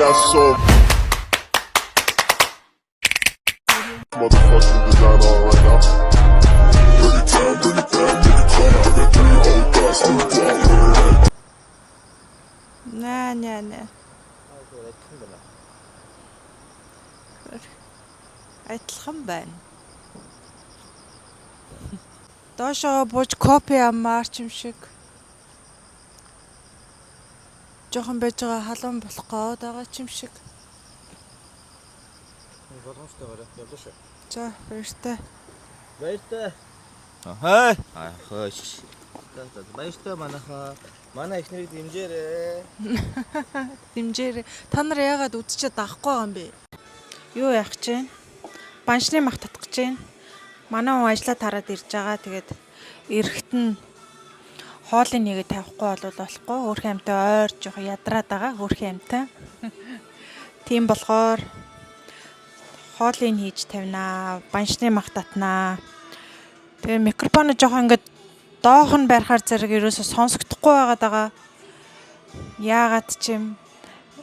got so motherfucking design on right now. Bring it down, nigga, come out that 3 old thoughts, I'm walking. Не. Адилхан байна. Доошоо бууж копи амаар ч юм шиг. Жохон байж байгаа халуун болох гээд байгаа ч юм шиг. Боломжтойгоор явлаа шүү. За, баяртай. Баяртай. Хай. Хөөш. Баяртай манайхаа. Манай их нэрийг дэмжээрэй. Дэмжээрэй. Та нар яагаад үдчихэд авахгүй байгаа юм бэ? Юу яах гэж байна? Баншны мах татах гэж байна. Манай хүн ажиллаа тараад ирж байгаа. Тэгээд эрэхт нь хоолын нэгэ тавихгүй болвол болохгүй. Өөрхөн амтай ойр жоох ядраад байгаа. Өөрхөн амтай. Тийм болохоор хоолыг хийж тавинаа. Баншны мах татнаа. Тэгээ микрофон жоох ингээд доох нь барихаар зэрэг ерөөсө сонсогдохгүй байгаад байгаа. Яагаад ч юм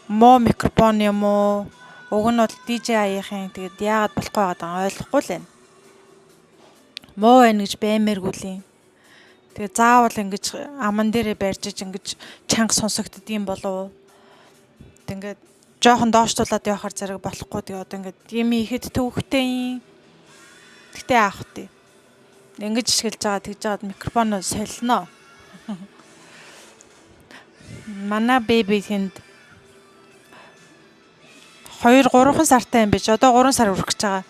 муу микрофон юм уу? Уг нь бол DJ аяахын тэгээд яагаад болохгүй байгаад байгаа ойлгохгүй л байна. Муу байна гэж баймааргүй л юм. Тэгээ заавал ингэж аман дээрээ барьжиж ингэж чанга сонсогддгийм болов. Тэгээд жоохон доошлуулад явахаар зэрэг болохгүй тэгээ одоо ингэж юм ихэд төвхтэй юм. Гэтэ аах тий. Ингэж шгэлж байгаа тэгж жаад микрофон солино. Манай беби тэнд 2-3 сартай юм биш. Одоо 3 сар үрэх гэж байгаа.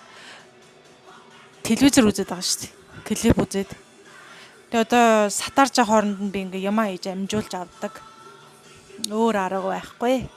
Телевизэр үзээд байгаа шүү дээ. Клип үзээд. Тэгээ одоо сатарж байгаа хооронд нь би ингээ ямаа хийж амжуулж авдаг. Өөр арга байхгүй.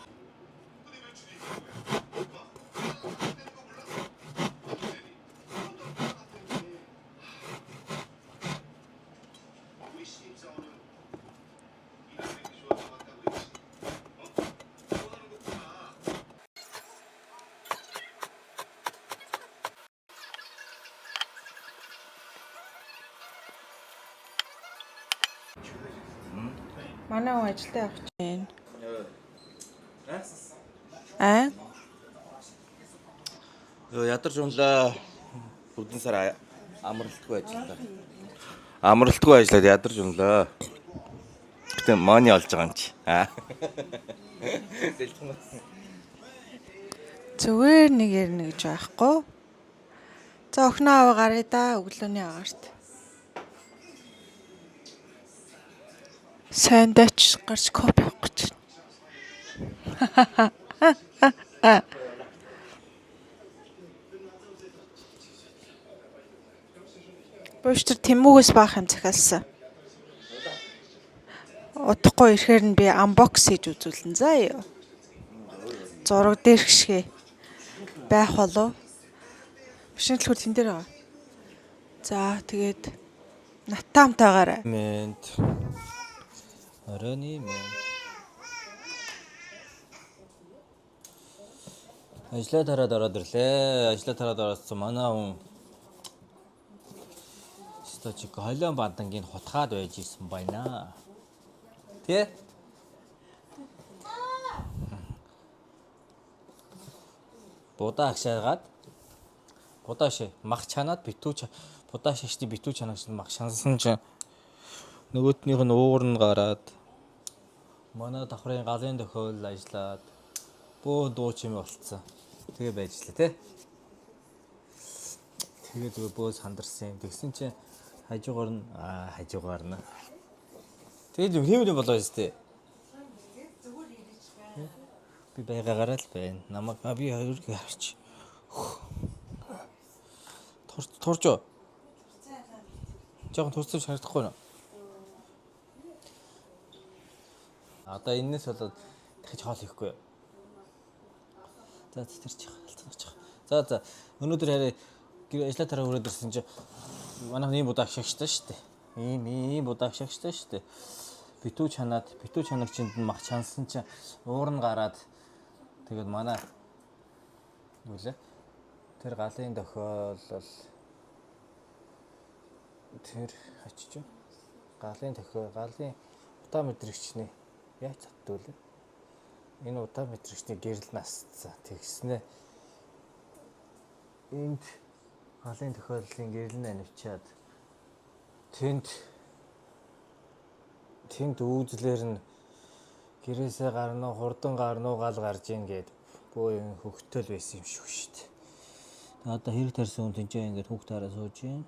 Манай хүн ажилдаа явах гэж байна. Ядарч унлаа. Бүгдэн сар амралтгүй ажиллаа. Амралтгүй ажиллаад ядарч унлаа. Гэтэ маний олж байгаа юм чи. Зүгээр нэг ярина гэж байхгүй. За охиноо аваа гараа да өглөөний агаарт. Сайн дач гарч копи авах гэж байна. Бөөштөр Тэмүүгээс баах юм захиалсан. Удахгүй ирэхээр нь би анбокс хийж үзүүлнэ заа юу. Зураг дээр гიშгэ байх болов. Бишинтлхүүр тэн дээр байгаа. За тэгээд натаамтайгаарай. Мент. Оройны мент. Ажлаа тараад ороод ирлээ. Ажлаа тараад ороодсон манай хүн сточик холион бандангийн хутгаад байж исэн байна. Тэ? Будаа агшаагаад будаа мах чанаад битүү будаа шашны битүү чанагч мах шансан чинь нөгөөтнийх нь уугар нь гараад манай давхрын галын тохиол ажиллаад бөө дуу чим болцсон. Тэгээ байж лээ те. Тэгээд бөө сандарсан. Тэгсэн чинь хажуугаар нь. Тэгээд юм болоо өстэй. Би байгаагаар л байна. Намайг би хоёрыг харч. Турж. Жохон турцсан шаардахгүй нэ. Одоо энэс болоод дахиж хоол хийхгүй. За тэрч халтаач. За өнөөдөр хараа ажлаа тараа өрөөд ирсэн чинь манай ийм будаа агшаагчтай шүү дээ. Ийм будаа агшаагчтай шүү дээ. Битүү чанагчинд нь мах чансан чинь уур нь гараад тэгээд манай нүлээ тэр галын тохиол бол тэр хачиж галын тохиол галын утаа мэдрэгчний яаж татдуулээ. Энэ удаа мэтрэгчний гэрэл насцсан. Тэгснэ энд халын тохиолдлын гэрэл навчаад тэнд үүзлэр нь гэрээсээ гарна уу, хурдан гарна уу гал гарж ийн гэд бөө юм хөвгтөл байсан юм шүү дээ. Одоо хэрэг тарьсан хүн тэнцээ ингээд хүүхд тараа сууж ийн.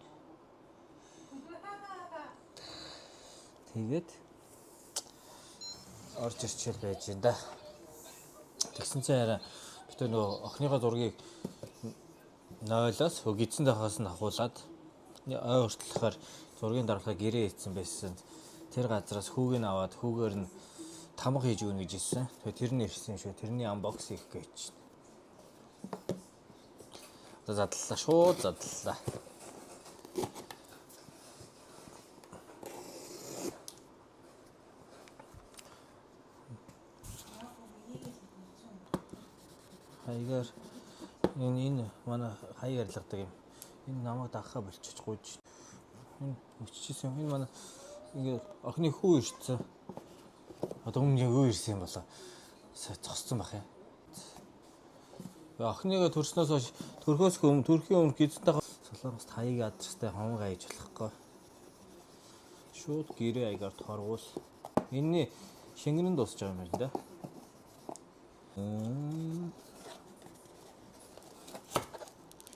Тэгээд орж ирчээл байж энэ да. Тэгсэн чинь хараа бид нөгөө охиныхоо зургийг 0-оос эзэн дахаас нь авахуулаад ой хүртэлхээр зургийн дараалал гэрээ ийцсэн байсан. Тэр газраас хүүг нь аваад хүүгээр нь тамга хийж өгнө гэж хэлсэн. Тэгээд тэр нь ирсэн шүү. Тэрний анбокс хийх гэж. Задлаа шууд задлаа. Хаягаар энэ манай хаяг арилгадаг юм. Энэ намайг дагахаа болчих гүйж. Энэ өччихсэн. Энэ манай ингээд охины хүү ирсэн. Одоо өмнө юу ирсэн юм болоо. Цогцсон бах юм. Охиныгаа төрснөөс хойш төрхөөс өмнө төрхийн өмнө гизэнтэй солонгост хаяг адрестай хоног аяж болохгүй. Шууд гэрээ аягаар торгуул. Энэний шингэнэн дуусч байгаа юм байна да.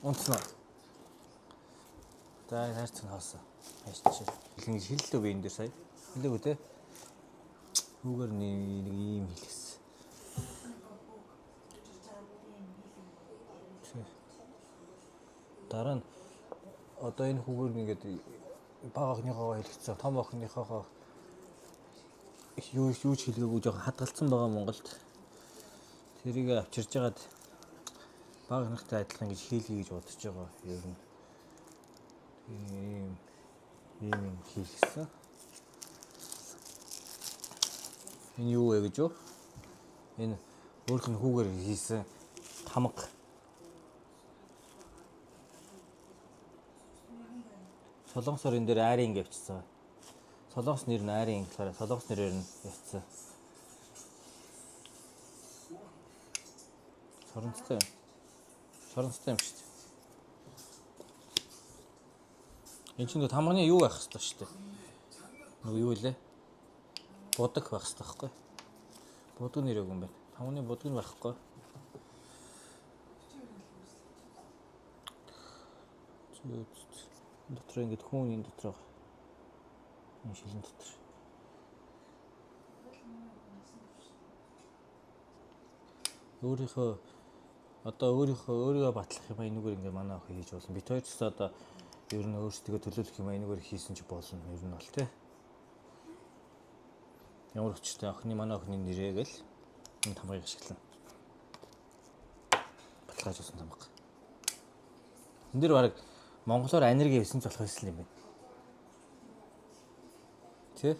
Унтнаа. За хайрцаг хаасан. Хайчил. Хэлнэ хэллээ би энэ дээр сая. Хэлээгүй те. Хүүгээр нэг ийм хэлсэн. Дараа нь одоо энэ хүүгээр нэгээд бага охиныхоо хэлчихсэн. Том охиныхоо юу ч хэлгээгүй жоохон хадгалсан байгаа Монголд. Тэрийг авчирж агаад бага нартай адилхан гэж хийлгий гэж бодож байгаа. Ер нь ийм хийлгсэн. Энэ юу вэ гэж юу? Энэ өөрх нь хүүгээр хийсэн тамга. Солонгосоор энэ дээр айрын гэвчихсэн. Солонгос нэр нь айрын гэхээр солонгос нэрээр нь явцсан. Соронцтой юм шүү дээ. Энд чинь тамганы юу байх хэвээр шүү дээ. Нөгөө юу илээ? Будаг байх хэвээр байхгүй. Будаг нэр өгөн байна. Тамганы будаг нь байхгүй. Дотор ингээд хүн энэ дотор энэ шилэн дотор. Өөрийгөө батлах юм энэгээр ингээ манай охин хийж болно. Бид хоёр ч гэсэн одоо ер нь өөрсдөө төлөвлөх юм энэгээр хийсэн ч болно. Ер нь бол тий. Ямар өчтэй манай охины нэрээ гэл энэ тамгыг ашиглана. Баталгааж усан тамга. Энд дэр бараг монголоор анирги хийсэн ч болох байсан юм байна. Тий?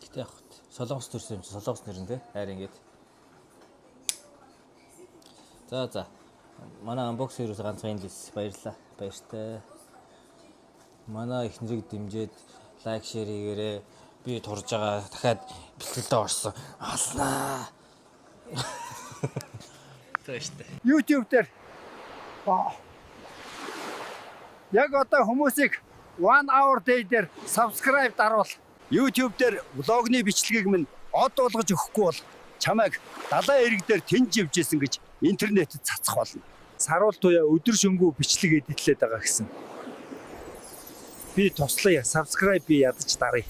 Гэтэ яг солонгос төрсөн юм чи солонгос нэр нь тий? Хайр ингээд. За. Манай анбокс хийрээс ганцхан энэ лээс баярлалаа. Баяртай. Манай их нэрийг дэмжиж лайк, шеэр хийгээрэй. Би турж байгаа дахиад бэлтгэлдээ орсон. Алнаа. Тэштэй. YouTube дээр яг одоо хүмүүсийг 1 hour day дээр subscribe даруул. YouTube дээр влогны бичлэгийг минь од болгож өгөхгүй бол чамайг далайн эрэг дээр тэнж явжсэн гэж интернетэд цацах болно. Саруул туяа өдөр шөнөгүй бичлэг эдитлээд байгаа гэсэн. Би туслая, subscribe би ядаж даръя.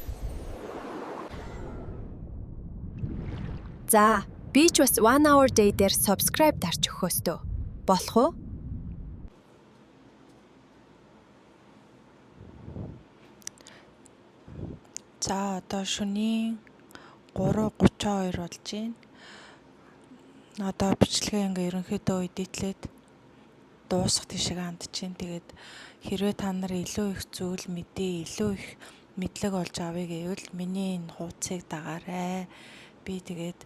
За, би ч бас 1 hour day дээр subscribe дарж өгөхөөстөө. Болох уу? За одоо шөнийн 3:32 болж байна. Одоо бичлэгээ ингээ ерөнхийдөө эдитлээд дуусах тийшээ хандж байна. Тэгээд хэрвээ та нар илүү их зүйл мэдээ, илүү их мэдлэг олж авъя гэвэл миний энэ хуудсыг дагаарай. Би тэгээд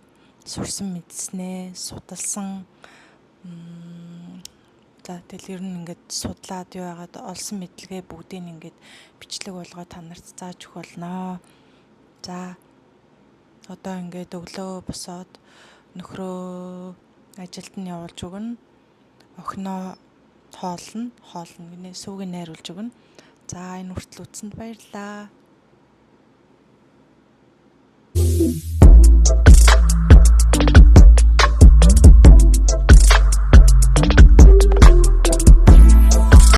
сурсан мэдснээ, судалсан За тэгэл ер нь ингээд судлаад юу яагаад олсон мэдлэгээ бүгдийг ингээд бичлэг болгоод та нарт зааж өгөх болноо. За одоо ингээд өглөө босоод нөхрөө ажилд нь явуулж өгнө. Охиноо хоолно гинэ сүүг нь найруулж өгнө. За энэ хүртэл үзсэнд баярлалаа.